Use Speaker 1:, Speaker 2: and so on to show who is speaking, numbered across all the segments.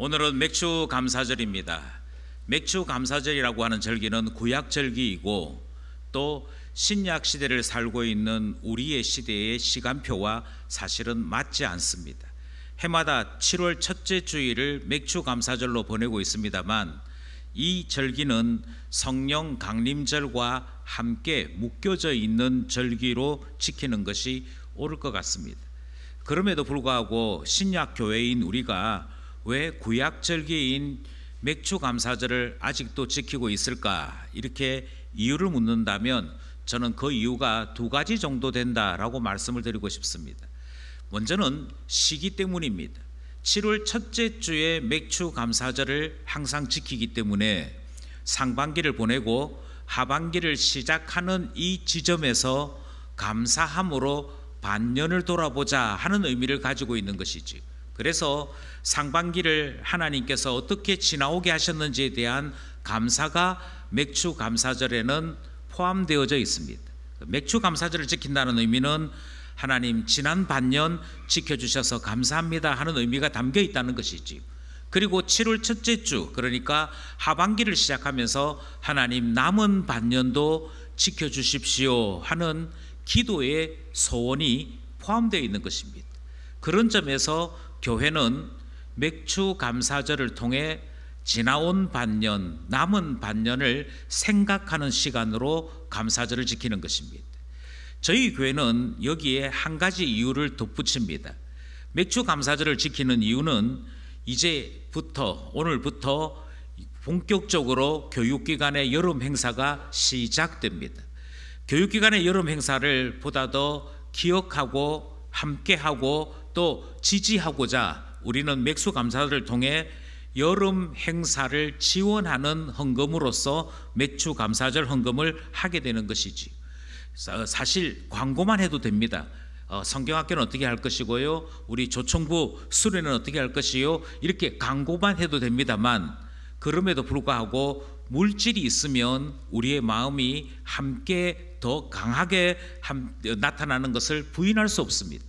Speaker 1: 오늘은 맥주 감사절입니다. 맥주 감사절이라고 하는 절기는 구약 절기이고 또 신약 시대를 살고 있는 우리의 시대의 시간표와 사실은 맞지 않습니다. 해마다 7월 첫째 주일을 맥주 감사절로 보내고 있습니다만 이 절기는 성령 강림절과 함께 묶여져 있는 절기로 지키는 것이 옳을 것 같습니다. 그럼에도 불구하고 신약 교회인 우리가 왜 구약 절기인 맥주 감사절을 아직도 지키고 있을까? 이렇게 이유를 묻는다면 저는 그 이유가 두 가지 정도 된다라고 말씀을 드리고 싶습니다. 먼저는 시기 때문입니다. 7월 첫째 주에 맥주 감사절을 항상 지키기 때문에 상반기를 보내고 하반기를 시작하는 이 지점에서 감사함으로 반년을 돌아보자 하는 의미를 가지고 있는 것이지. 그래서 상반기를 하나님께서 어떻게 지나오게 하셨는지에 대한 감사가 맥주 감사절에는 포함되어져 있습니다. 맥주 감사절을 지킨다는 의미는 하나님 지난 반년 지켜주셔서 감사합니다 하는 의미가 담겨 있다는 것이지. 그리고 7월 첫째 주, 그러니까 하반기를 시작하면서 하나님 남은 반년도 지켜주십시오 하는 기도의 소원이 포함되어 있는 것입니다. 그런 점에서 교회는 맥주 감사절을 통해 지나온 반년, 남은 반년을 생각하는 시간으로 감사절을 지키는 것입니다. 저희 교회는 여기에 한 가지 이유를 덧붙입니다. 맥주 감사절을 지키는 이유는 이제부터, 오늘부터 본격적으로 교육기관의 여름 행사가 시작됩니다. 교육기관의 여름 행사를 보다 더 기억하고 함께하고 또 지지하고자 우리는 맥주 감사절을 통해 여름 행사를 지원하는 헌금으로서 맥주 감사절 헌금을 하게 되는 것이지. 사실 광고만 해도 됩니다. 성경학교는 어떻게 할 것이고요, 우리 조청부 수련은 어떻게 할 것이요, 이렇게 광고만 해도 됩니다만 그럼에도 불구하고 물질이 있으면 우리의 마음이 함께 더 강하게 나타나는 것을 부인할 수 없습니다.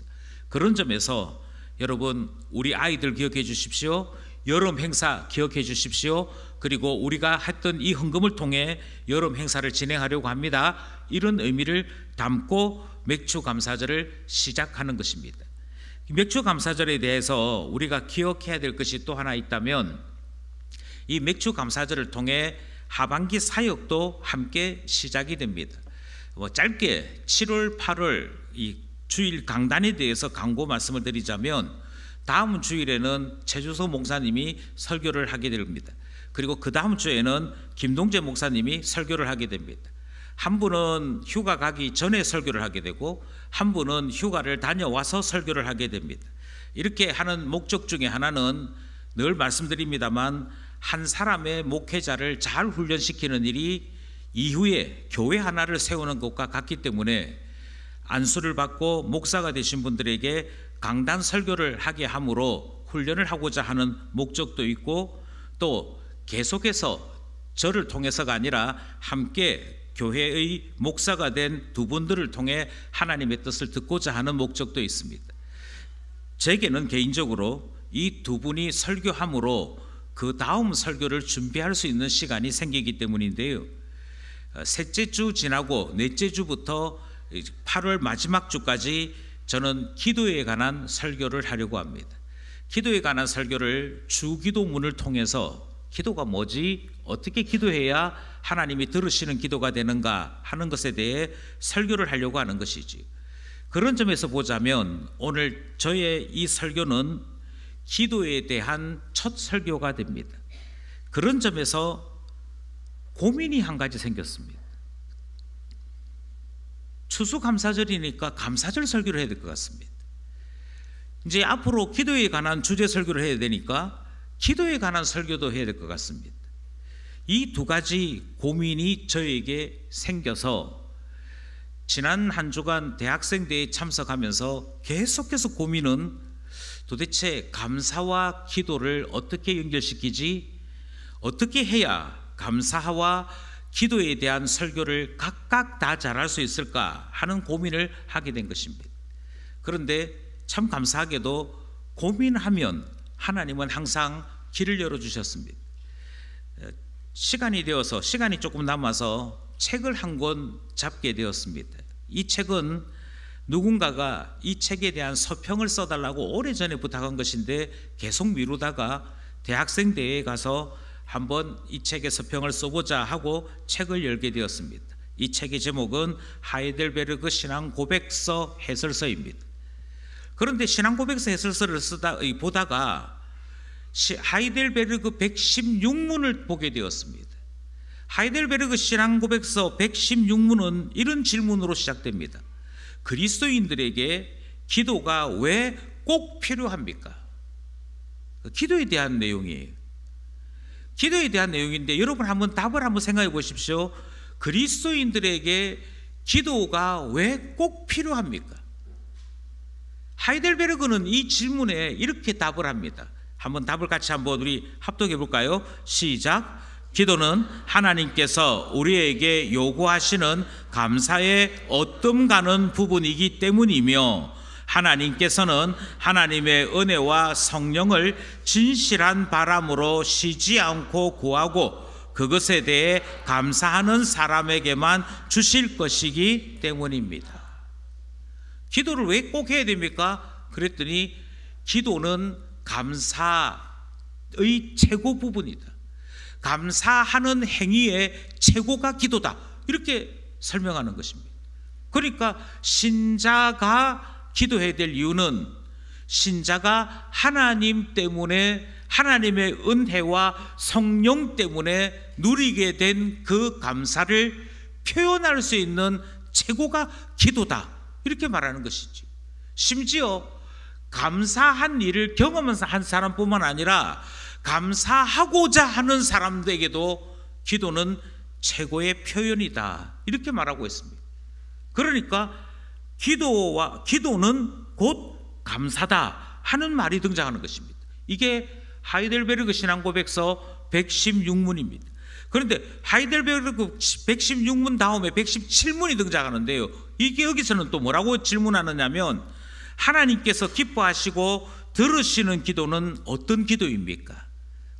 Speaker 1: 그런 점에서 여러분, 우리 아이들 기억해 주십시오. 여름 행사 기억해 주십시오. 그리고 우리가 했던 이 헌금을 통해 여름 행사를 진행하려고 합니다. 이런 의미를 담고 맥주 감사절을 시작하는 것입니다. 맥주 감사절에 대해서 우리가 기억해야 될 것이 또 하나 있다면 이 맥주 감사절을 통해 하반기 사역도 함께 시작이 됩니다. 짧게 7월 8월 이 주일 강단에 대해서 광고 말씀을 드리자면 다음 주일에는 최주소 목사님이 설교를 하게 됩니다. 그리고 그 다음 주에는 김동재 목사님이 설교를 하게 됩니다. 한 분은 휴가 가기 전에 설교를 하게 되고 한 분은 휴가를 다녀와서 설교를 하게 됩니다. 이렇게 하는 목적 중에 하나는 늘 말씀드립니다만 한 사람의 목회자를 잘 훈련시키는 일이 이후에 교회 하나를 세우는 것과 같기 때문에 안수를 받고 목사가 되신 분들에게 강단 설교를 하게 함으로 훈련을 하고자 하는 목적도 있고 또 계속해서 저를 통해서가 아니라 함께 교회의 목사가 된 두 분들을 통해 하나님의 뜻을 듣고자 하는 목적도 있습니다. 제게는 개인적으로 이 두 분이 설교함으로 그 다음 설교를 준비할 수 있는 시간이 생기기 때문인데요. 셋째 주 지나고 넷째 주부터 8월 마지막 주까지 저는 기도에 관한 설교를 하려고 합니다. 기도에 관한 설교를 주기도문을 통해서 기도가 뭐지? 어떻게 기도해야 하나님이 들으시는 기도가 되는가 하는 것에 대해 설교를 하려고 하는 것이지. 그런 점에서 보자면 오늘 저의 이 설교는 기도에 대한 첫 설교가 됩니다. 그런 점에서 고민이 한 가지 생겼습니다. 추수감사절이니까 감사절 설교를 해야 될 것 같습니다. 이제 앞으로 기도에 관한 주제 설교를 해야 되니까 기도에 관한 설교도 해야 될 것 같습니다. 이 두 가지 고민이 저에게 생겨서 지난 한 주간 대학생대회에 참석하면서 계속해서 고민은 도대체 감사와 기도를 어떻게 연결시키지? 어떻게 해야 감사와 기도에 대한 설교를 각각 다 잘할 수 있을까 하는 고민을 하게 된 것입니다. 그런데 참 감사하게도 고민하면 하나님은 항상 길을 열어주셨습니다. 시간이 조금 남아서 책을 한 권 잡게 되었습니다. 이 책은 누군가가 이 책에 대한 서평을 써달라고 오래전에 부탁한 것인데 계속 미루다가 대학생 대회에 가서 한번 이 책의 서평을 써보자 하고 책을 열게 되었습니다. 이 책의 제목은 하이델베르그 신앙고백서 해설서입니다. 그런데 신앙고백서 해설서를 보다가 하이델베르그 116문을 보게 되었습니다. 하이델베르그 신앙고백서 116문은 이런 질문으로 시작됩니다. 그리스도인들에게 기도가 왜 꼭 필요합니까? 기도에 대한 내용이에요. 기도에 대한 내용인데 여러분 한번 답을 한번 생각해 보십시오. 그리스도인들에게 기도가 왜 꼭 필요합니까? 하이델베르그는 이 질문에 이렇게 답을 합니다. 한번 답을 같이 한번 우리 합독해 볼까요? 시작. 기도는 하나님께서 우리에게 요구하시는 감사의 어뜸 가는 부분이기 때문이며 하나님께서는 하나님의 은혜와 성령을 진실한 바람으로 쉬지 않고 구하고 그것에 대해 감사하는 사람에게만 주실 것이기 때문입니다. 기도를 왜 꼭 해야 됩니까? 그랬더니 기도는 감사의 최고 부분이다. 감사하는 행위의 최고가 기도다. 이렇게 설명하는 것입니다. 그러니까 신자가 기도해야 될 이유는 신자가 하나님 때문에 하나님의 은혜와 성령 때문에 누리게 된 그 감사를 표현할 수 있는 최고가 기도다. 이렇게 말하는 것이지. 심지어 감사한 일을 경험한 사람뿐만 아니라 감사하고자 하는 사람들에게도 기도는 최고의 표현이다. 이렇게 말하고 있습니다. 그러니까 기도는 곧 감사다 하는 말이 등장하는 것입니다. 이게 하이델베르그 신앙고백서 116문입니다. 그런데 하이델베르그 116문 다음에 117문이 등장하는데요. 이게 여기서는 또 뭐라고 질문하느냐면 하나님께서 기뻐하시고 들으시는 기도는 어떤 기도입니까?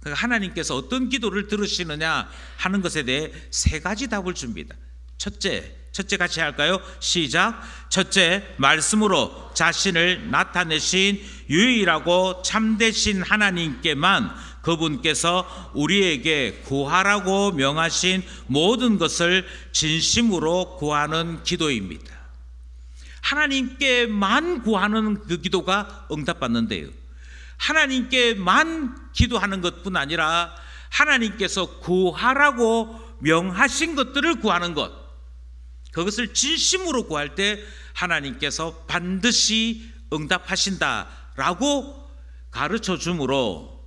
Speaker 1: 그러니까 하나님께서 어떤 기도를 들으시느냐 하는 것에 대해 세 가지 답을 줍니다. 첫째 같이 할까요? 시작. 첫째, 말씀으로 자신을 나타내신 유일하고 참되신 하나님께만 그분께서 우리에게 구하라고 명하신 모든 것을 진심으로 구하는 기도입니다. 하나님께만 구하는 그 기도가 응답받는데요. 하나님께만 기도하는 것뿐 아니라 하나님께서 구하라고 명하신 것들을 구하는 것, 그것을 진심으로 구할 때 하나님께서 반드시 응답하신다라고 가르쳐 주므로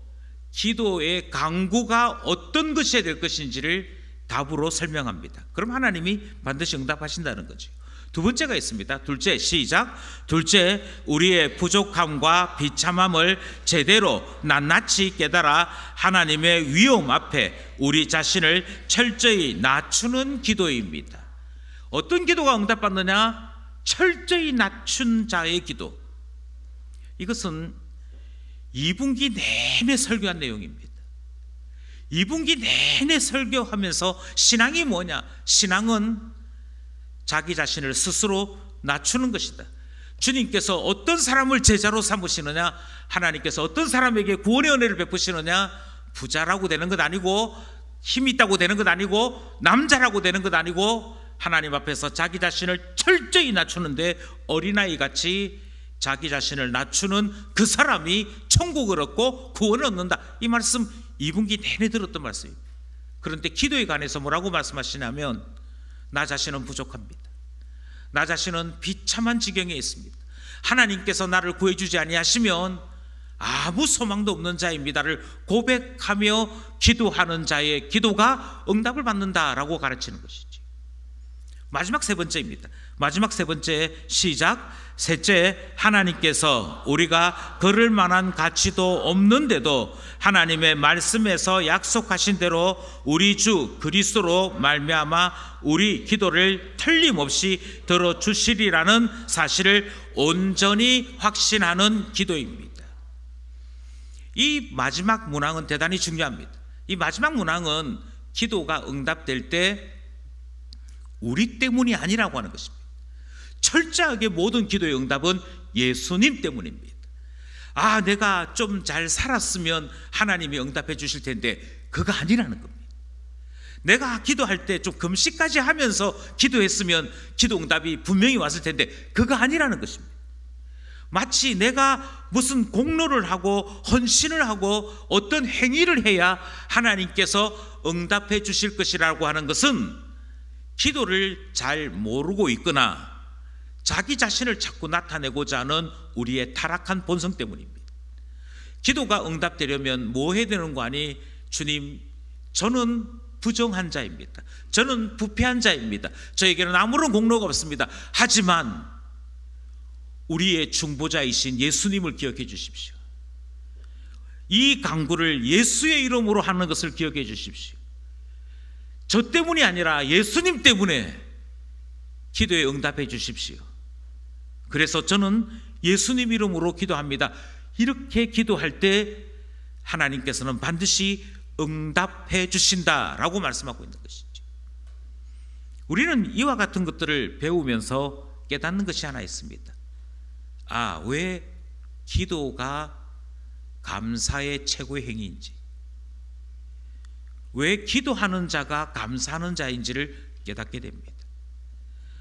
Speaker 1: 기도의 강구가 어떤 것이 될 것인지를 답으로 설명합니다. 그럼 하나님이 반드시 응답하신다는 거죠. 두 번째가 있습니다. 둘째, 시작. 둘째, 우리의 부족함과 비참함을 제대로 낱낱이 깨달아 하나님의 위엄 앞에 우리 자신을 철저히 낮추는 기도입니다. 어떤 기도가 응답받느냐? 철저히 낮춘 자의 기도. 이것은 2분기 내내 설교한 내용입니다. 2분기 내내 설교하면서 신앙이 뭐냐? 신앙은 자기 자신을 스스로 낮추는 것이다. 주님께서 어떤 사람을 제자로 삼으시느냐, 하나님께서 어떤 사람에게 구원의 은혜를 베푸시느냐, 부자라고 되는 것 아니고 힘 있다고 되는 것 아니고 남자라고 되는 것 아니고 하나님 앞에서 자기 자신을 철저히 낮추는데 어린아이같이 자기 자신을 낮추는 그 사람이 천국을 얻고 구원을 얻는다. 이 말씀 2분기 내내 들었던 말씀입니다. 그런데 기도에 관해서 뭐라고 말씀하시냐면 나 자신은 부족합니다. 나 자신은 비참한 지경에 있습니다. 하나님께서 나를 구해주지 아니하시면 아무 소망도 없는 자입니다를 고백하며 기도하는 자의 기도가 응답을 받는다라고 가르치는 것이지. 마지막 세 번째입니다. 마지막 세 번째, 시작. 셋째, 하나님께서 우리가 걸을 만한 가치도 없는데도 하나님의 말씀에서 약속하신 대로 우리 주 그리스도로 말미암아 우리 기도를 틀림없이 들어주시리라는 사실을 온전히 확신하는 기도입니다. 이 마지막 문항은 대단히 중요합니다. 이 마지막 문항은 기도가 응답될 때 우리 때문이 아니라고 하는 것입니다. 철저하게 모든 기도의 응답은 예수님 때문입니다. 내가 좀 잘 살았으면 하나님이 응답해 주실 텐데 그거 아니라는 겁니다. 내가 기도할 때 좀 금식까지 하면서 기도했으면 기도 응답이 분명히 왔을 텐데 그거 아니라는 것입니다. 마치 내가 무슨 공로를 하고 헌신을 하고 어떤 행위를 해야 하나님께서 응답해 주실 것이라고 하는 것은 기도를 잘 모르고 있거나 자기 자신을 자꾸 나타내고자 하는 우리의 타락한 본성 때문입니다. 기도가 응답되려면 뭐 해야 되는 거 아니? 주님, 저는 부정한 자입니다. 저는 부패한 자입니다. 저에게는 아무런 공로가 없습니다. 하지만 우리의 중보자이신 예수님을 기억해 주십시오. 이 간구를 예수의 이름으로 하는 것을 기억해 주십시오. 저 때문이 아니라 예수님 때문에 기도에 응답해 주십시오. 그래서 저는 예수님 이름으로 기도합니다. 이렇게 기도할 때 하나님께서는 반드시 응답해 주신다라고 말씀하고 있는 것이죠. 우리는 이와 같은 것들을 배우면서 깨닫는 것이 하나 있습니다. 왜 기도가 감사의 최고의 행위인지, 왜 기도하는 자가 감사하는 자인지를 깨닫게 됩니다.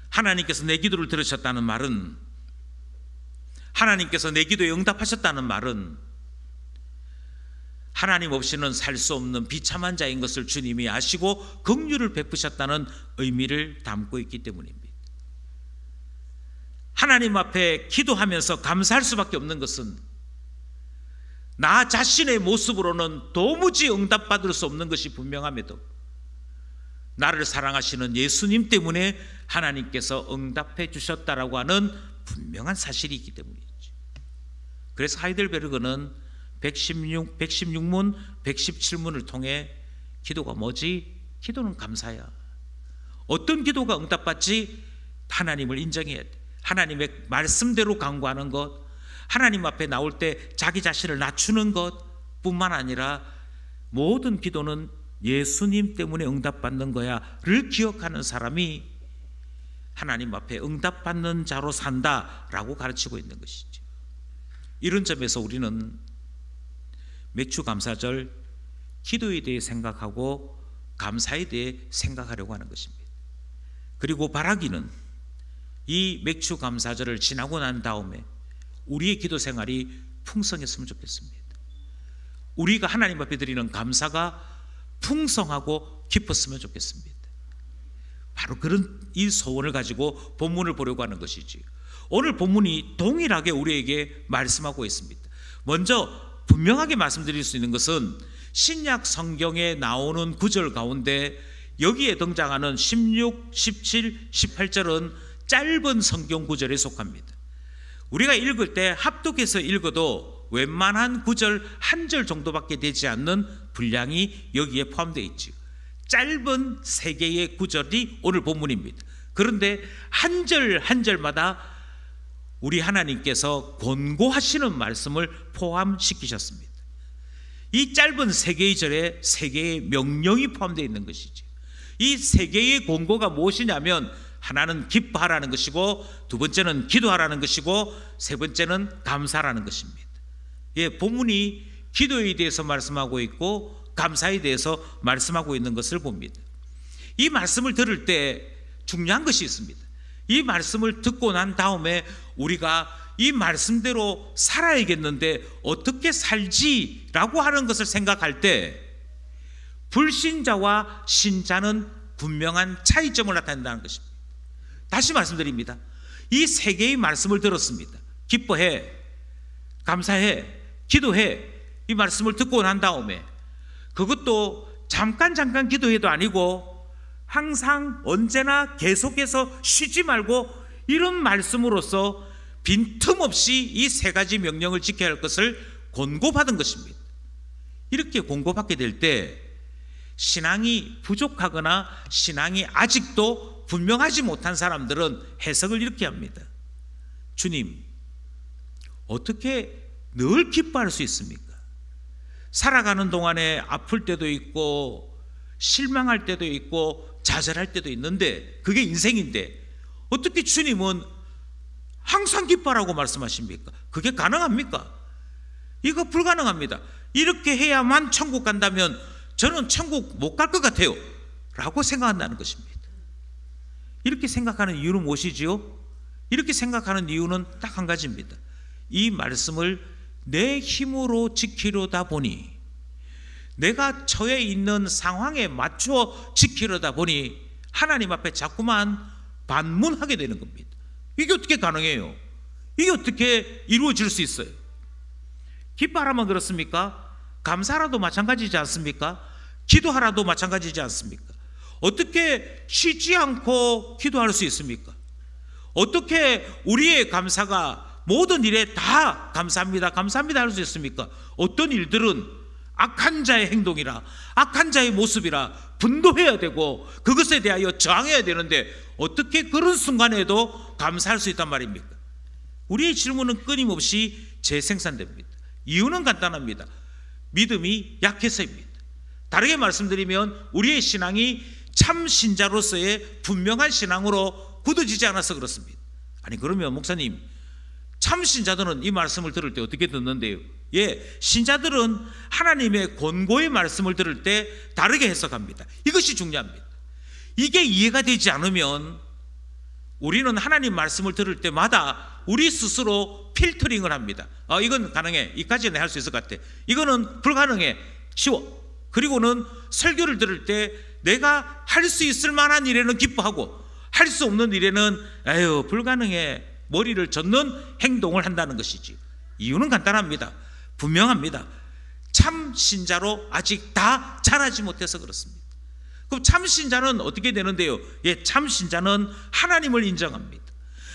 Speaker 1: 하나님께서 내 기도를 들으셨다는 말은, 하나님께서 내 기도에 응답하셨다는 말은 하나님 없이는 살 수 없는 비참한 자인 것을 주님이 아시고 긍휼을 베푸셨다는 의미를 담고 있기 때문입니다. 하나님 앞에 기도하면서 감사할 수밖에 없는 것은 나 자신의 모습으로는 도무지 응답받을 수 없는 것이 분명함에도 나를 사랑하시는 예수님 때문에 하나님께서 응답해 주셨다라고 하는 분명한 사실이 있기 때문이죠. 그래서 하이델베르그는 116문, 117문을 통해 기도가 뭐지? 기도는 감사야. 어떤 기도가 응답받지? 하나님을 인정해야 돼. 하나님의 말씀대로 간구하는 것, 하나님 앞에 나올 때 자기 자신을 낮추는 것 뿐만 아니라 모든 기도는 예수님 때문에 응답받는 거야를 기억하는 사람이 하나님 앞에 응답받는 자로 산다라고 가르치고 있는 것이죠. 이런 점에서 우리는 맥주 감사절 기도에 대해 생각하고 감사에 대해 생각하려고 하는 것입니다. 그리고 바라기는 이 맥주 감사절을 지나고 난 다음에 우리의 기도 생활이 풍성했으면 좋겠습니다. 우리가 하나님 앞에 드리는 감사가 풍성하고 깊었으면 좋겠습니다. 바로 그런 이 소원을 가지고 본문을 보려고 하는 것이지. 오늘 본문이 동일하게 우리에게 말씀하고 있습니다. 먼저 분명하게 말씀드릴 수 있는 것은 신약 성경에 나오는 구절 가운데 여기에 등장하는 16, 17, 18절은 짧은 성경 구절에 속합니다. 우리가 읽을 때 합독해서 읽어도 웬만한 구절 한 절 정도밖에 되지 않는 분량이 여기에 포함되어 있죠. 짧은 3개의 구절이 오늘 본문입니다. 그런데 한 절 한 절마다 우리 하나님께서 권고하시는 말씀을 포함시키셨습니다. 이 짧은 3개의 절에 3개의 명령이 포함되어 있는 것이죠. 이 3개의 권고가 무엇이냐면 하나는 기뻐하라는 것이고, 두 번째는 기도하라는 것이고, 세 번째는 감사라는 것입니다. 본문이 기도에 대해서 말씀하고 있고 감사에 대해서 말씀하고 있는 것을 봅니다. 이 말씀을 들을 때 중요한 것이 있습니다. 이 말씀을 듣고 난 다음에 우리가 이 말씀대로 살아야겠는데 어떻게 살지라고 하는 것을 생각할 때 불신자와 신자는 분명한 차이점을 나타낸다는 것입니다. 다시 말씀드립니다. 이 3개의 말씀을 들었습니다. 기뻐해, 감사해, 기도해, 이 말씀을 듣고 난 다음에 그것도 잠깐 기도해도 아니고 항상 언제나 계속해서 쉬지 말고 이런 말씀으로서 빈틈없이 이 3가지 명령을 지켜야 할 것을 권고받은 것입니다. 이렇게 권고받게 될 때 신앙이 부족하거나 신앙이 아직도 분명하지 못한 사람들은 해석을 이렇게 합니다. 주님, 어떻게 늘 기뻐할 수 있습니까? 살아가는 동안에 아플 때도 있고 실망할 때도 있고 좌절할 때도 있는데 그게 인생인데 어떻게 주님은 항상 기뻐하라고 말씀하십니까? 그게 가능합니까? 이거 불가능합니다. 이렇게 해야만 천국 간다면 저는 천국 못 갈 것 같아요 라고 생각한다는 것입니다. 이렇게 생각하는 이유는 무엇이지요? 이렇게 생각하는 이유는 딱 한 가지입니다. 이 말씀을 내 힘으로 지키려다 보니, 내가 처해 있는 상황에 맞춰 지키려다 보니 하나님 앞에 자꾸만 반문하게 되는 겁니다. 이게 어떻게 가능해요? 이게 어떻게 이루어질 수 있어요? 기뻐하라면 그렇습니까? 감사하라도 마찬가지지 않습니까? 기도하라도 마찬가지지 않습니까? 어떻게 쉬지 않고 기도할 수 있습니까? 어떻게 우리의 감사가 모든 일에 다 감사합니다, 감사합니다 할 수 있습니까? 어떤 일들은 악한 자의 행동이라, 악한 자의 모습이라 분노해야 되고 그것에 대하여 저항해야 되는데 어떻게 그런 순간에도 감사할 수 있단 말입니까? 우리의 질문은 끊임없이 재생산됩니다. 이유는 간단합니다. 믿음이 약해서입니다. 다르게 말씀드리면 우리의 신앙이 참 신자로서의 분명한 신앙으로 굳어지지 않아서 그렇습니다. 아니 그러면 목사님, 참 신자들은 이 말씀을 들을 때 어떻게 듣는데요? 예, 신자들은 하나님의 권고의 말씀을 들을 때 다르게 해석합니다. 이것이 중요합니다. 이게 이해가 되지 않으면 우리는 하나님 말씀을 들을 때마다 우리 스스로 필터링을 합니다. 이건 가능해, 이까지는 할 수 있을 것 같아, 이거는 불가능해, 쉬워. 그리고는 설교를 들을 때 내가 할 수 있을 만한 일에는 기뻐하고 할 수 없는 일에는 에휴 불가능해, 머리를 젓는 행동을 한다는 것이지. 이유는 간단합니다. 분명합니다. 참 신자로 아직 다 자라지 못해서 그렇습니다. 그럼 참 신자는 어떻게 되는데요? 예, 참 신자는 하나님을 인정합니다.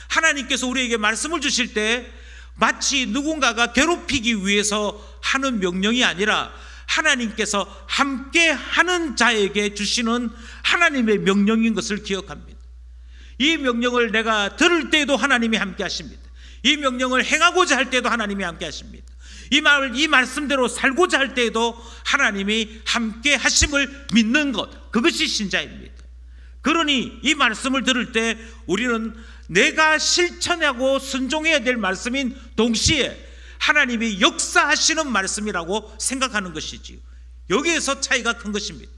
Speaker 1: 하나님께서 우리에게 말씀을 주실 때 마치 누군가가 괴롭히기 위해서 하는 명령이 아니라 하나님께서 함께 하는 자에게 주시는 하나님의 명령인 것을 기억합니다. 이 명령을 내가 들을 때에도 하나님이 함께 하십니다. 이 명령을 행하고자 할 때도 하나님이 함께 하십니다. 이 말씀대로 살고자 할 때에도 하나님이 함께 하심을 믿는 것, 그것이 신자입니다. 그러니 이 말씀을 들을 때 우리는 내가 실천하고 순종해야 될 말씀인 동시에 하나님이 역사하시는 말씀이라고 생각하는 것이지요. 여기에서 차이가 큰 것입니다.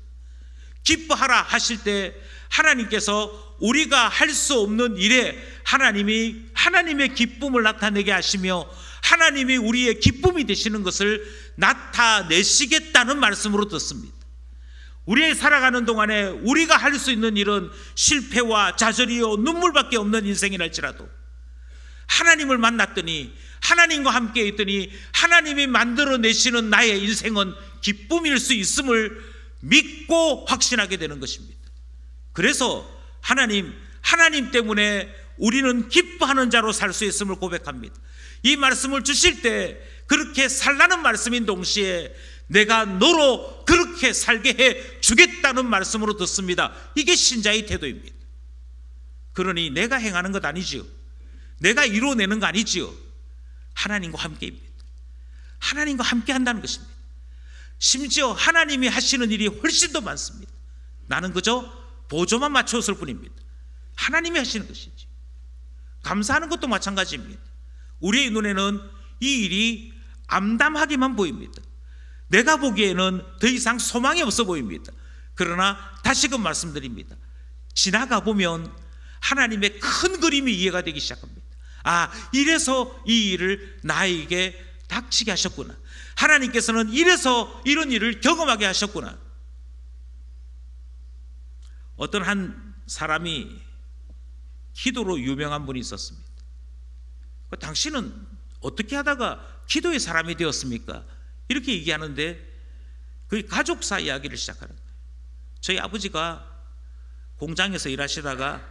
Speaker 1: 기뻐하라 하실 때 하나님께서 우리가 할 수 없는 일에 하나님이 하나님의 기쁨을 나타내게 하시며 하나님이 우리의 기쁨이 되시는 것을 나타내시겠다는 말씀으로 듣습니다. 우리의 살아가는 동안에 우리가 할 수 있는 일은 실패와 좌절이요 눈물밖에 없는 인생이랄지라도 하나님을 만났더니, 하나님과 함께 있더니 하나님이 만들어내시는 나의 인생은 기쁨일 수 있음을 믿고 확신하게 되는 것입니다. 그래서 하나님 때문에 우리는 기뻐하는 자로 살 수 있음을 고백합니다. 이 말씀을 주실 때 그렇게 살라는 말씀인 동시에 내가 너로 그렇게 살게 해 주겠다는 말씀으로 듣습니다. 이게 신자의 태도입니다. 그러니 내가 행하는 것 아니지요, 내가 이루어내는 거 아니지요, 하나님과 함께입니다. 하나님과 함께 한다는 것입니다. 심지어 하나님이 하시는 일이 훨씬 더 많습니다. 나는 그저 보조만 맞췄을 뿐입니다. 하나님이 하시는 것이지. 감사하는 것도 마찬가지입니다. 우리의 눈에는 이 일이 암담하게만 보입니다. 내가 보기에는 더 이상 소망이 없어 보입니다. 그러나 다시금 말씀드립니다. 지나가 보면 하나님의 큰 그림이 이해가 되기 시작합니다. 이래서 이 일을 나에게 닥치게 하셨구나. 하나님께서는 이래서 이런 일을 경험하게 하셨구나. 어떤 한 사람이 기도로 유명한 분이 있었습니다. 당신은 어떻게 하다가 기도의 사람이 되었습니까? 이렇게 얘기하는데 그 가족사 이야기를 시작하는 거예요. 저희 아버지가 공장에서 일하시다가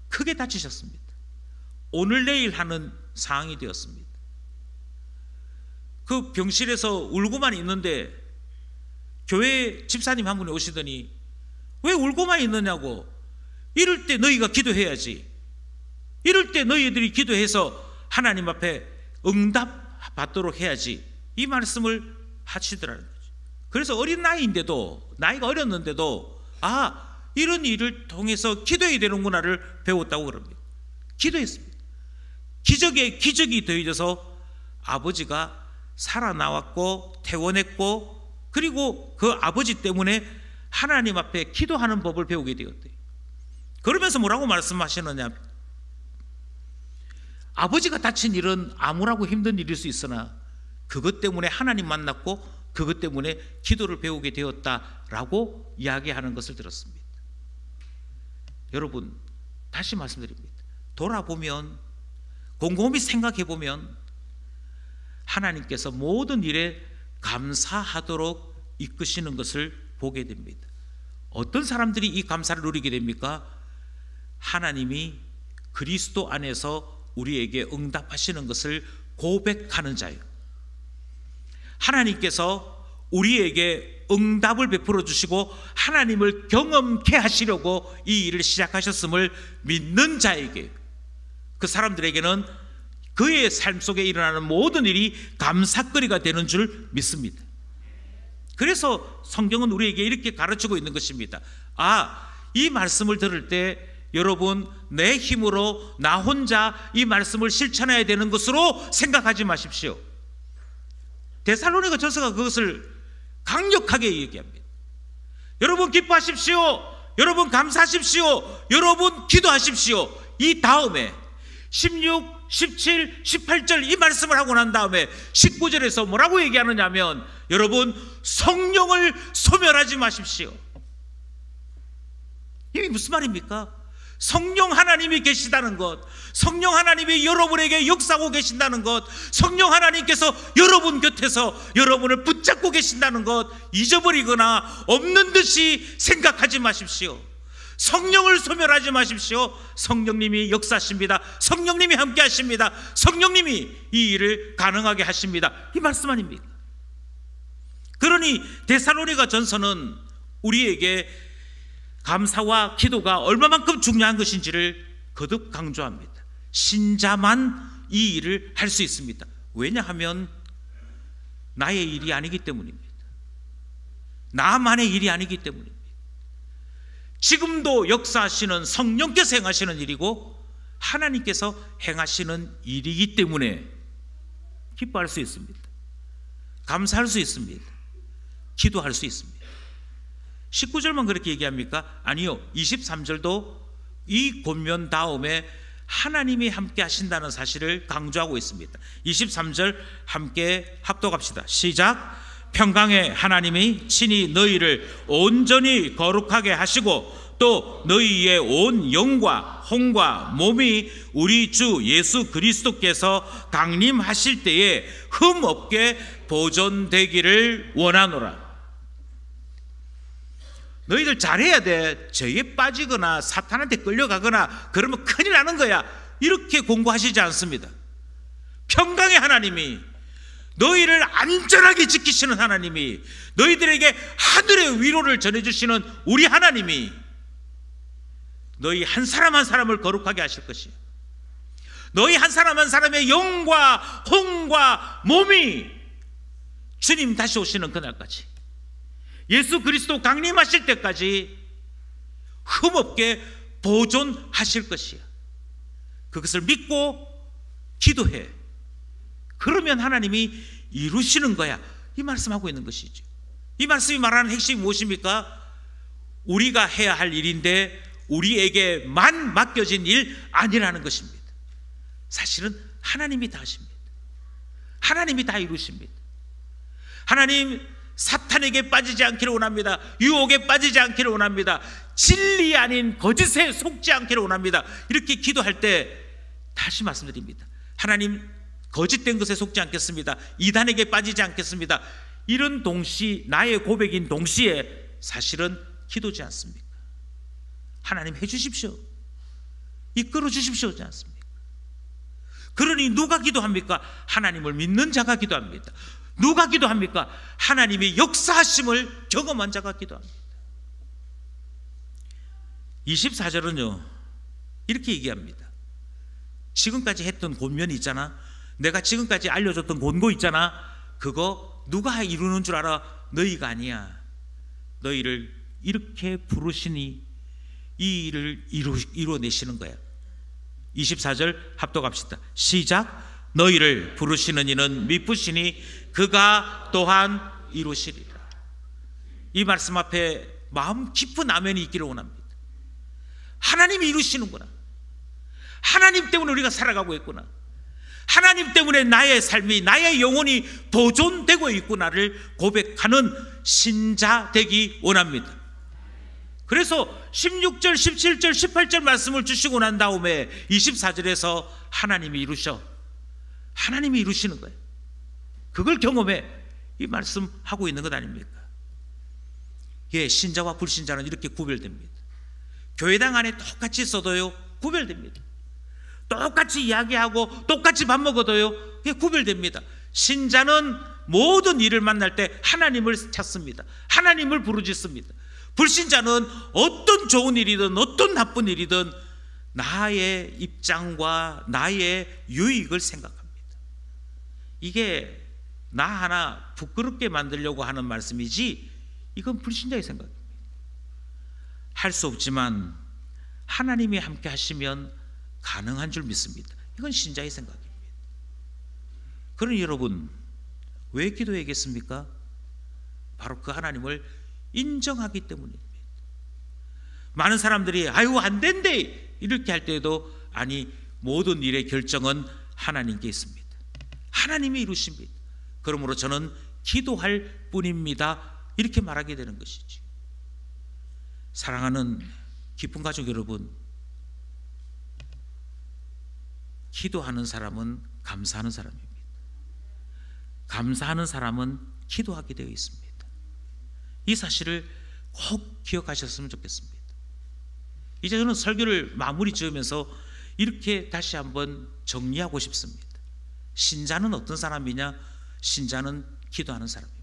Speaker 1: 크게 다치셨습니다. 오늘 내일 하는 상황이 되었습니다. 그 병실에서 울고만 있는데 교회 집사님 한 분이 오시더니 왜 울고만 있느냐고, 이럴 때 너희가 기도해야지, 이럴 때 너희들이 기도해서 하나님 앞에 응답 받도록 해야지, 이 말씀을 하시더라는 거죠. 그래서 어린 나이인데도, 나이가 어렸는데도 이런 일을 통해서 기도해야 되는구나를 배웠다고 그럽니다. 기도했습니다. 기적에 기적이 더해져서 아버지가 살아나왔고 퇴원했고, 그리고 그 아버지 때문에 하나님 앞에 기도하는 법을 배우게 되었대요. 그러면서 뭐라고 말씀하시느냐, 아버지가 다친 일은 아무라고 힘든 일일 수 있으나 그것 때문에 하나님 만났고 그것 때문에 기도를 배우게 되었다라고 이야기하는 것을 들었습니다. 여러분, 다시 말씀드립니다. 돌아보면, 곰곰이 생각해 보면 하나님께서 모든 일에 감사하도록 이끄시는 것을 보게 됩니다. 어떤 사람들이 이 감사를 누리게 됩니까? 하나님이 그리스도 안에서 우리에게 응답하시는 것을 고백하는 자예요. 하나님께서 우리에게 응답을 베풀어 주시고 하나님을 경험케 하시려고 이 일을 시작하셨음을 믿는 자에게, 그 사람들에게는 그의 삶 속에 일어나는 모든 일이 감사거리가 되는 줄 믿습니다. 그래서 성경은 우리에게 이렇게 가르치고 있는 것입니다. 이 말씀을 들을 때 여러분, 내 힘으로 나 혼자 이 말씀을 실천해야 되는 것으로 생각하지 마십시오. 데살로니가 전서가 그것을 강력하게 얘기합니다. 여러분 기뻐하십시오. 여러분 감사하십시오. 여러분 기도하십시오. 이 다음에 16, 17, 18절 이 말씀을 하고 난 다음에 19절에서 뭐라고 얘기하느냐 하면, 여러분 성령을 소멸하지 마십시오. 이게 무슨 말입니까? 성령 하나님이 계시다는 것, 성령 하나님이 여러분에게 역사하고 계신다는 것, 성령 하나님께서 여러분 곁에서 여러분을 붙잡고 계신다는 것 잊어버리거나 없는 듯이 생각하지 마십시오. 성령을 소멸하지 마십시오. 성령님이 역사하십니다. 성령님이 함께 하십니다. 성령님이 이 일을 가능하게 하십니다. 이 말씀 아닙니까? 그러니 데살로니가 전서는 우리에게 감사와 기도가 얼마만큼 중요한 것인지를 거듭 강조합니다. 신자만 이 일을 할 수 있습니다. 왜냐하면 나의 일이 아니기 때문입니다. 나만의 일이 아니기 때문입니다. 지금도 역사하시는 성령께서 행하시는 일이고 하나님께서 행하시는 일이기 때문에 기뻐할 수 있습니다. 감사할 수 있습니다. 기도할 수 있습니다. 19절만 그렇게 얘기합니까? 아니요, 23절도 이 권면 다음에 하나님이 함께 하신다는 사실을 강조하고 있습니다. 23절 함께 합독합시다. 시작. 평강의 하나님이 친히 너희를 온전히 거룩하게 하시고 또 너희의 온 영과 혼과 몸이 우리 주 예수 그리스도께서 강림하실 때에 흠없게 보존되기를 원하노라. 너희들 잘해야 돼. 죄에 빠지거나 사탄한테 끌려가거나 그러면 큰일 나는 거야. 이렇게 공고하시지 않습니다. 평강의 하나님이, 너희를 안전하게 지키시는 하나님이, 너희들에게 하늘의 위로를 전해주시는 우리 하나님이 너희 한 사람 한 사람을 거룩하게 하실 것이에요. 너희 한 사람 한 사람의 영과 혼과 몸이 주님 다시 오시는 그날까지, 예수 그리스도 강림하실 때까지 흠없게 보존하실 것이야. 그것을 믿고 기도해. 그러면 하나님이 이루시는 거야. 이 말씀하고 있는 것이죠. 이 말씀이 말하는 핵심이 무엇입니까? 우리가 해야 할 일인데 우리에게만 맡겨진 일 아니라는 것입니다. 사실은 하나님이 다 하십니다. 하나님이 다 이루십니다. 하나님 사탄에게 빠지지 않기를 원합니다. 유혹에 빠지지 않기를 원합니다. 진리 아닌 거짓에 속지 않기를 원합니다. 이렇게 기도할 때 다시 말씀드립니다. 하나님, 거짓된 것에 속지 않겠습니다. 이단에게 빠지지 않겠습니다. 이런 동시, 나의 고백인 동시에 사실은 기도지 않습니까? 하나님 해주십시오. 이끌어 주십시오. 하지 않습니까? 그러니 누가 기도합니까? 하나님을 믿는 자가 기도합니다. 누가 기도합니까? 하나님의 역사하심을 경험한 자가 기도합니다. 24절은요 이렇게 얘기합니다. 지금까지 했던 권면이 있잖아, 내가 지금까지 알려줬던 권고 있잖아, 그거 누가 이루는 줄 알아? 너희가 아니야. 너희를 이렇게 부르시니 이 일을 이루어내시는 거야. 24절 합독합시다. 시작. 너희를 부르시는 이는 미쁘시니 그가 또한 이루시리라. 이 말씀 앞에 마음 깊은 아멘이 있기를 원합니다. 하나님이 이루시는구나. 하나님 때문에 우리가 살아가고 있구나. 하나님 때문에 나의 삶이, 나의 영혼이 보존되고 있구나를 고백하는 신자 되기 원합니다. 그래서 16절, 17절, 18절 말씀을 주시고 난 다음에 24절에서 하나님이 이루시는 거예요. 그걸 경험해 이 말씀하고 있는 것 아닙니까? 예, 신자와 불신자는 이렇게 구별됩니다. 교회당 안에 똑같이 있어도요 구별됩니다. 똑같이 이야기하고 똑같이 밥 먹어도요 구별됩니다. 신자는 모든 일을 만날 때 하나님을 찾습니다. 하나님을 부르짖습니다. 불신자는 어떤 좋은 일이든 어떤 나쁜 일이든 나의 입장과 나의 유익을 생각합니다. 이게 나 하나 부끄럽게 만들려고 하는 말씀이지 이건 불신자의 생각입니다. 할 수 없지만 하나님이 함께 하시면 가능한 줄 믿습니다. 이건 신자의 생각입니다. 그러니 여러분 왜 기도해야겠습니까? 바로 그 하나님을 인정하기 때문입니다. 많은 사람들이 아유 안 된대 이렇게 할 때에도 아니 모든 일의 결정은 하나님께 있습니다. 하나님이 이루십니다. 그러므로 저는 기도할 뿐입니다. 이렇게 말하게 되는 것이죠. 사랑하는 기쁜 가족 여러분, 기도하는 사람은 감사하는 사람입니다. 감사하는 사람은 기도하게 되어 있습니다. 이 사실을 꼭 기억하셨으면 좋겠습니다. 이제 저는 설교를 마무리 지으면서 이렇게 다시 한번 정리하고 싶습니다. 신자는 어떤 사람이냐? 신자는 기도하는 사람입니다.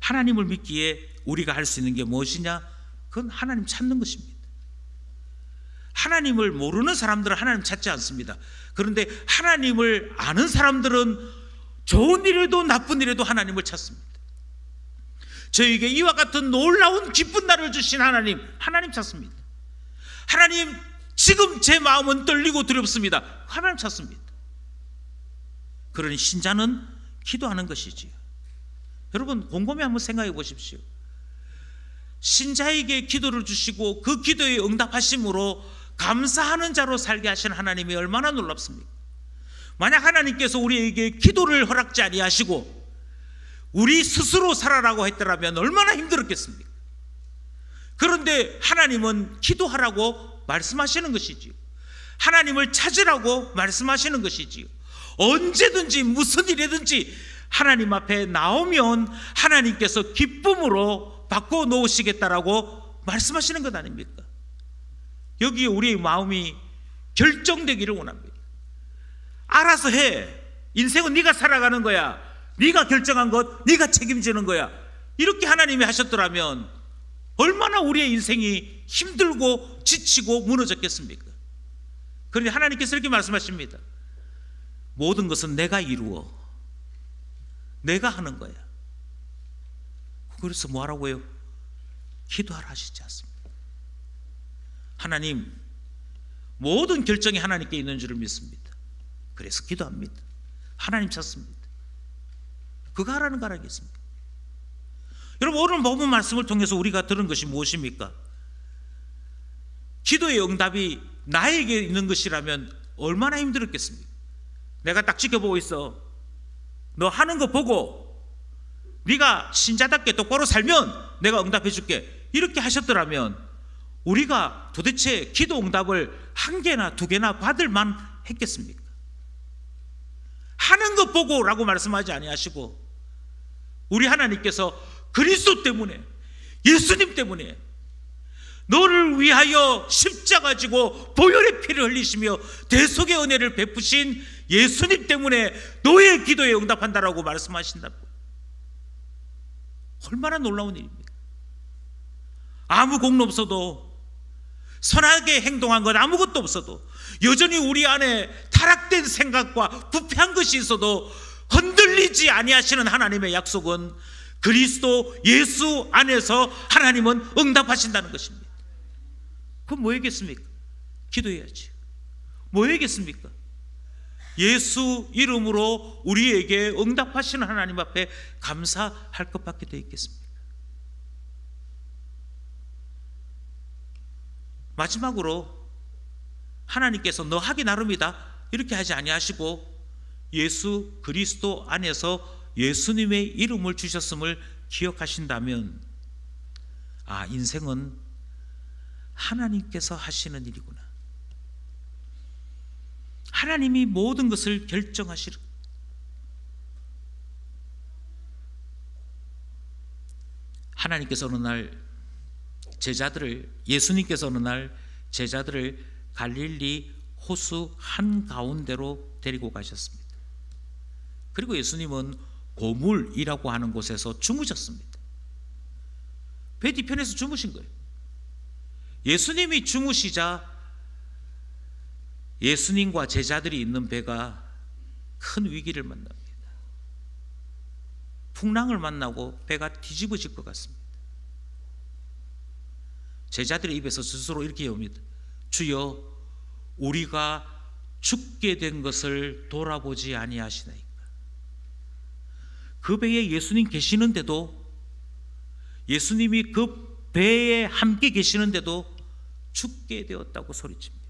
Speaker 1: 하나님을 믿기에 우리가 할 수 있는 게 무엇이냐? 그건 하나님 찾는 것입니다. 하나님을 모르는 사람들은 하나님 찾지 않습니다. 그런데 하나님을 아는 사람들은 좋은 일에도 나쁜 일에도 하나님을 찾습니다. 저에게 이와 같은 놀라운 기쁜 날을 주신 하나님 찾습니다. 하나님 지금 제 마음은 떨리고 두렵습니다. 하나님 찾습니다. 그러니 신자는 기도하는 것이지요. 여러분 곰곰이 한번 생각해 보십시오. 신자에게 기도를 주시고 그 기도에 응답하심으로 감사하는 자로 살게 하신 하나님이 얼마나 놀랍습니까? 만약 하나님께서 우리에게 기도를 허락지 아니하시고 우리 스스로 살아라고 했더라면 얼마나 힘들었겠습니까? 그런데 하나님은 기도하라고 말씀하시는 것이지요. 하나님을 찾으라고 말씀하시는 것이지요. 언제든지 무슨 일이든지 하나님 앞에 나오면 하나님께서 기쁨으로 바꿔놓으시겠다라고 말씀하시는 것 아닙니까? 여기에 우리의 마음이 결정되기를 원합니다. 알아서 해. 인생은 네가 살아가는 거야. 네가 결정한 것, 네가 책임지는 거야. 이렇게 하나님이 하셨더라면 얼마나 우리의 인생이 힘들고 지치고 무너졌겠습니까? 그런데 하나님께서 이렇게 말씀하십니다. 모든 것은 내가 이루어. 내가 하는 거야. 그래서 뭐 하라고요? 기도하라 하시지 않습니다. 하나님, 모든 결정이 하나님께 있는 줄을 믿습니다. 그래서 기도합니다. 하나님 찾습니다. 그가 하라는 거 알겠습니다. 여러분 오늘 본문 말씀을 통해서 우리가 들은 것이 무엇입니까? 기도의 응답이 나에게 있는 것이라면 얼마나 힘들었겠습니까? 내가 딱 지켜보고 있어. 너 하는 거 보고 네가 신자답게 똑바로 살면 내가 응답해 줄게. 이렇게 하셨더라면 우리가 도대체 기도 응답을 한 개나 두 개나 받을 만 했겠습니까? 하는 것 보고라고 말씀하지 아니하시고 우리 하나님께서 그리스도 때문에, 예수님 때문에 너를 위하여 십자가 지고 보혈의 피를 흘리시며 대속의 은혜를 베푸신 예수님 때문에 너의 기도에 응답한다라고 말씀하신다고. 얼마나 놀라운 일입니까? 아무 공로 없어도, 선하게 행동한 것 아무것도 없어도, 여전히 우리 안에 타락된 생각과 부패한 것이 있어도 흔들리지 아니하시는 하나님의 약속은 그리스도 예수 안에서 하나님은 응답하신다는 것입니다. 그럼 뭐겠습니까? 기도해야지. 뭐겠습니까? 예수 이름으로 우리에게 응답하시는 하나님 앞에 감사할 것밖에 더 있겠습니까? 마지막으로 하나님께서 너 하기 나름이다 이렇게 하지 아니하시고 예수 그리스도 안에서 예수님의 이름을 주셨음을 기억하신다면 인생은 하나님께서 하시는 일이구나. 하나님이 모든 것을 결정하시는. 하나님께서 어느 날 예수님께서 어느 날 제자들을 갈릴리 호수 한가운데로 데리고 가셨습니다. 그리고 예수님은 고물이라고 하는 곳에서 주무셨습니다. 배 뒤편에서 주무신 거예요. 예수님이 주무시자 예수님과 제자들이 있는 배가 큰 위기를 만납니다. 풍랑을 만나고 배가 뒤집어질 것 같습니다. 제자들의 입에서 스스로 이렇게 외웁니다. 주여, 우리가 죽게 된 것을 돌아보지 아니하시나이까. 그 배에 예수님 계시는데도, 예수님이 그 배에 함께 계시는데도 죽게 되었다고 소리칩니다.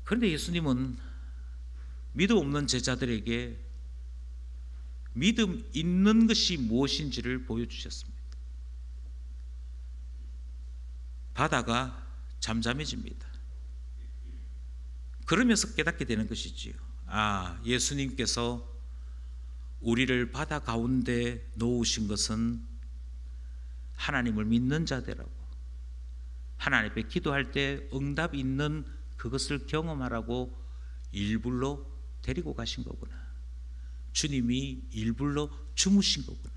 Speaker 1: 그런데 예수님은 믿음 없는 제자들에게 믿음 있는 것이 무엇인지를 보여주셨습니다. 바다가 잠잠해집니다. 그러면서 깨닫게 되는 것이지요. 예수님께서 우리를 바다 가운데 놓으신 것은 하나님을 믿는 자들하고 하나님 앞에 기도할 때 응답이 있는 그것을 경험하라고 일부러 데리고 가신 거구나. 주님이 일부러 주무신 거구나.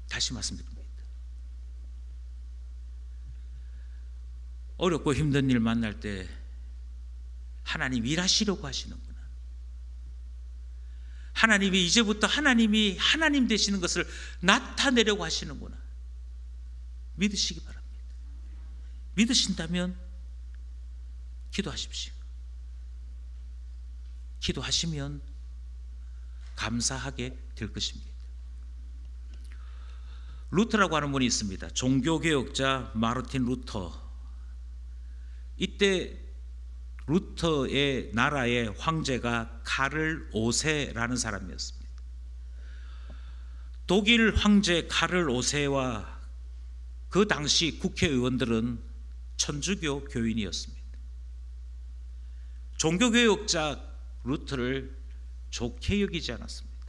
Speaker 1: 다시 말씀드립니다. 어렵고 힘든 일 만날 때 하나님 일하시려고 하시는구나. 하나님이 이제부터 하나님이 하나님 되시는 것을 나타내려고 하시는구나. 믿으시기 바랍니다. 믿으신다면 기도하십시오. 기도하시면 감사하게 될 것입니다. 루터라고 하는 분이 있습니다. 종교개혁자 마르틴 루터. 이때 루터의 나라의 황제가 카를 5세라는 사람이었습니다. 독일 황제 카를 5세와 그 당시 국회의원들은 천주교 교인이었습니다. 종교개혁자 루터를 좋게 여기지 않았습니다.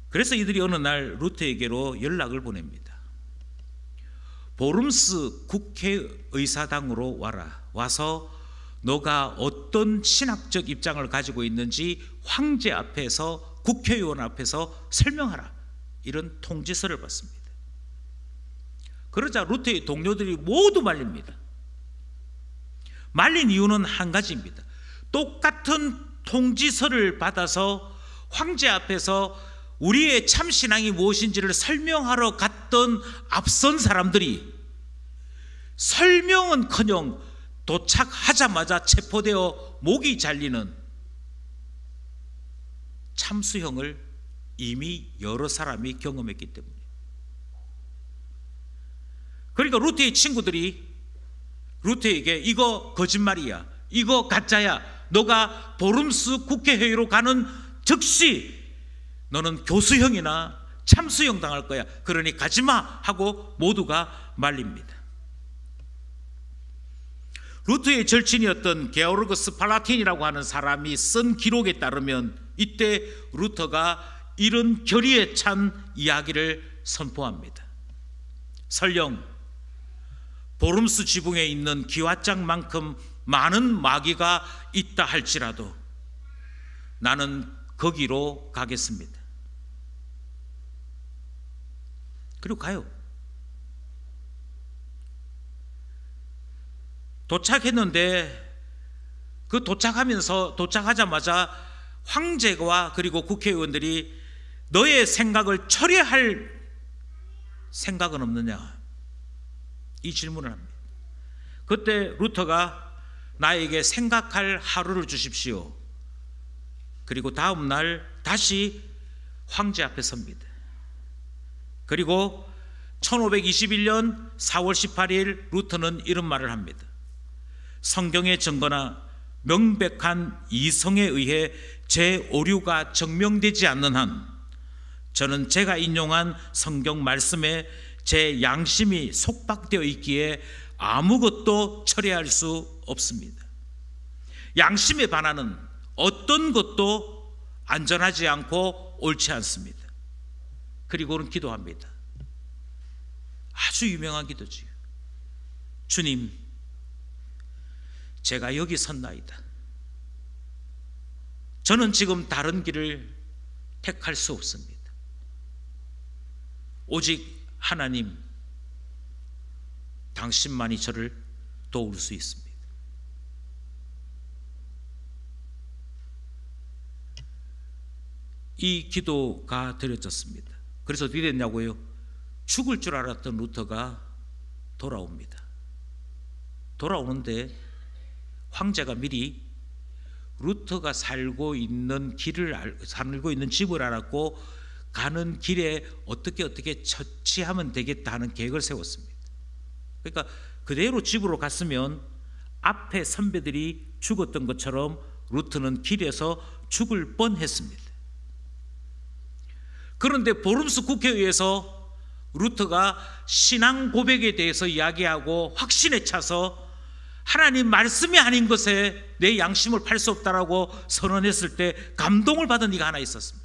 Speaker 1: 그래서 이들이 어느 날 루터에게로 연락을 보냅니다. 보름스 국회의사당으로 와라. 와서 너가 어떤 신학적 입장을 가지고 있는지 황제 앞에서, 국회의원 앞에서 설명하라. 이런 통지서를 받습니다. 그러자 루터의 동료들이 모두 말립니다. 말린 이유는 한 가지입니다. 똑같은 통지서를 받아서 황제 앞에서 우리의 참신앙이 무엇인지를 설명하러 갔던 앞선 사람들이 설명은커녕 도착하자마자 체포되어 목이 잘리는 참수형을 이미 여러 사람이 경험했기 때문에. 그러니까 루터의 친구들이 루터에게 이거 거짓말이야, 이거 가짜야, 너가 보름스 국회회의로 가는 즉시 너는 교수형이나 참수형 당할 거야. 그러니 가지마 하고 모두가 말립니다. 루터의 절친이었던 게오르그스 팔라틴이라고 하는 사람이 쓴 기록에 따르면 이때 루터가 이런 결의에 찬 이야기를 선포합니다. 설령 보름스 지붕에 있는 기와장만큼 많은 마귀가 있다 할지라도 나는 거기로 가겠습니다. 그리고 가요. 도착했는데 그 도착하자마자 황제와 그리고 국회의원들이 너의 생각을 처리할 생각은 없느냐, 이 질문을 합니다. 그때 루터가 나에게 생각할 하루를 주십시오. 그리고 다음 날 다시 황제 앞에 섭니다. 그리고 1521년 4월 18일 루터는 이런 말을 합니다. 성경의 증거나 명백한 이성에 의해 제 오류가 증명되지 않는 한 저는 제가 인용한 성경 말씀에 제 양심이 속박되어 있기에 아무것도 처리할 수 없습니다. 양심에 반하는 어떤 것도 안전하지 않고 옳지 않습니다. 그리고는 기도합니다. 아주 유명한 기도지요. 주님, 제가 여기 섰나이다. 저는 지금 다른 길을 택할 수 없습니다. 오직 하나님, 당신만이 저를 도울 수 있습니다. 이 기도가 드려졌습니다. 그래서 어떻게 됐냐고요? 죽을 줄 알았던 루터가 돌아옵니다. 돌아오는데 황제가 미리 루터가 살고 있는 집을 알았고 가는 길에 어떻게 처치하면 되겠다 하는 계획을 세웠습니다. 그러니까 그대로 집으로 갔으면 앞에 선배들이 죽었던 것처럼 루터는 길에서 죽을 뻔했습니다. 그런데 보름스 국회의회에서 루터가 신앙 고백에 대해서 이야기하고 확신에 차서 하나님 말씀이 아닌 것에 내 양심을 팔 수 없다라고 선언했을 때 감동을 받은 이가 하나 있었습니다.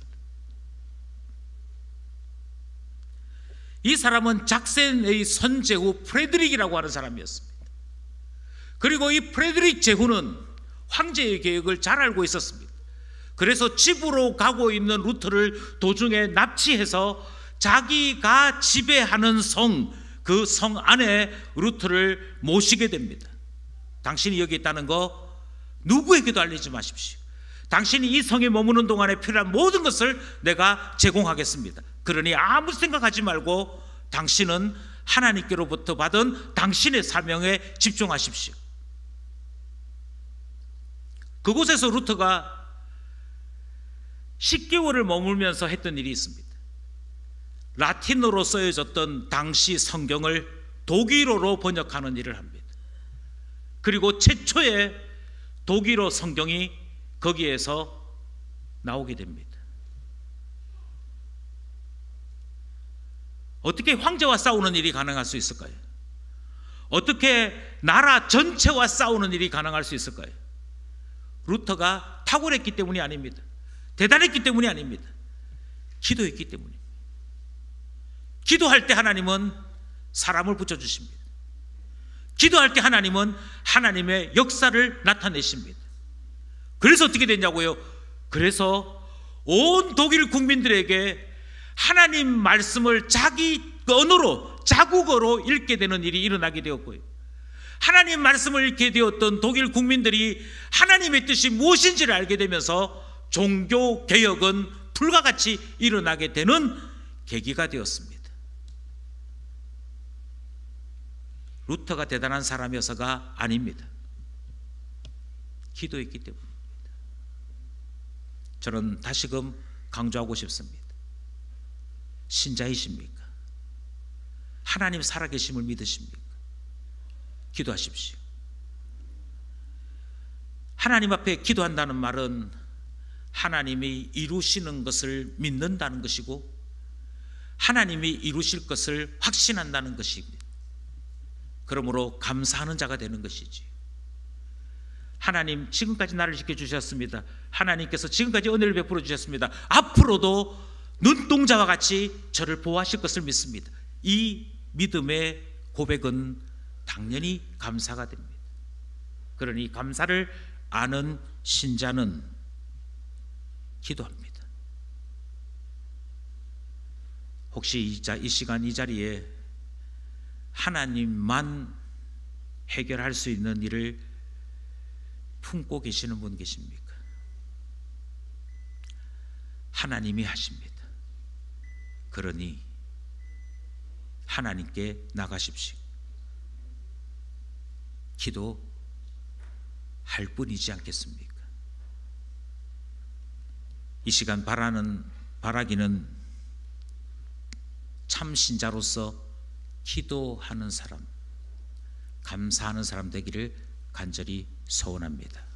Speaker 1: 이 사람은 작센의 선제후 프레드릭이라고 하는 사람이었습니다. 그리고 이 프레드릭 제후는 황제의 계획을 잘 알고 있었습니다. 그래서 집으로 가고 있는 루터를 도중에 납치해서 자기가 지배하는 성, 그 성 안에 루터를 모시게 됩니다. 당신이 여기 있다는 거 누구에게도 알리지 마십시오. 당신이 이 성에 머무는 동안에 필요한 모든 것을 내가 제공하겠습니다. 그러니 아무 생각하지 말고 당신은 하나님께로부터 받은 당신의 사명에 집중하십시오. 그곳에서 루터가 10개월을 머물면서 했던 일이 있습니다. 라틴어로 쓰여졌던 당시 성경을 독일어로 번역하는 일을 합니다. 그리고 최초의 독일어 성경이 거기에서 나오게 됩니다. 어떻게 황제와 싸우는 일이 가능할 수 있을까요? 어떻게 나라 전체와 싸우는 일이 가능할 수 있을까요? 루터가 탁월했기 때문이 아닙니다. 대단했기 때문이 아닙니다. 기도했기 때문입니다. 기도할 때 하나님은 사람을 붙여주십니다. 기도할 때 하나님은 하나님의 역사를 나타내십니다. 그래서 어떻게 됐냐고요? 그래서 온 독일 국민들에게 하나님 말씀을 자기 언어로, 자국어로 읽게 되는 일이 일어나게 되었고요. 하나님 말씀을 읽게 되었던 독일 국민들이 하나님의 뜻이 무엇인지를 알게 되면서 종교 개혁은 불가같이 일어나게 되는 계기가 되었습니다. 루터가 대단한 사람이어서가 아닙니다. 기도했기 때문입니다. 저는 다시금 강조하고 싶습니다. 신자이십니까? 하나님 살아계심을 믿으십니까? 기도하십시오. 하나님 앞에 기도한다는 말은 하나님이 이루시는 것을 믿는다는 것이고 하나님이 이루실 것을 확신한다는 것입니다. 그러므로 감사하는 자가 되는 것이지. 하나님 지금까지 나를 지켜주셨습니다. 하나님께서 지금까지 은혜를 베풀어 주셨습니다. 앞으로도 눈동자와 같이 저를 보호하실 것을 믿습니다. 이 믿음의 고백은 당연히 감사가 됩니다. 그러니 감사를 아는 신자는 기도합니다. 혹시 이 시간 이 자리에 하나님만 해결할 수 있는 일을 품고 계시는 분 계십니까? 하나님이 하십니다. 그러니 하나님께 나가십시오. 기도할 뿐이지 않겠습니까? 이 시간 바라기는 참 신자로서 기도하는 사람, 감사하는 사람 되기를 간절히 소원합니다.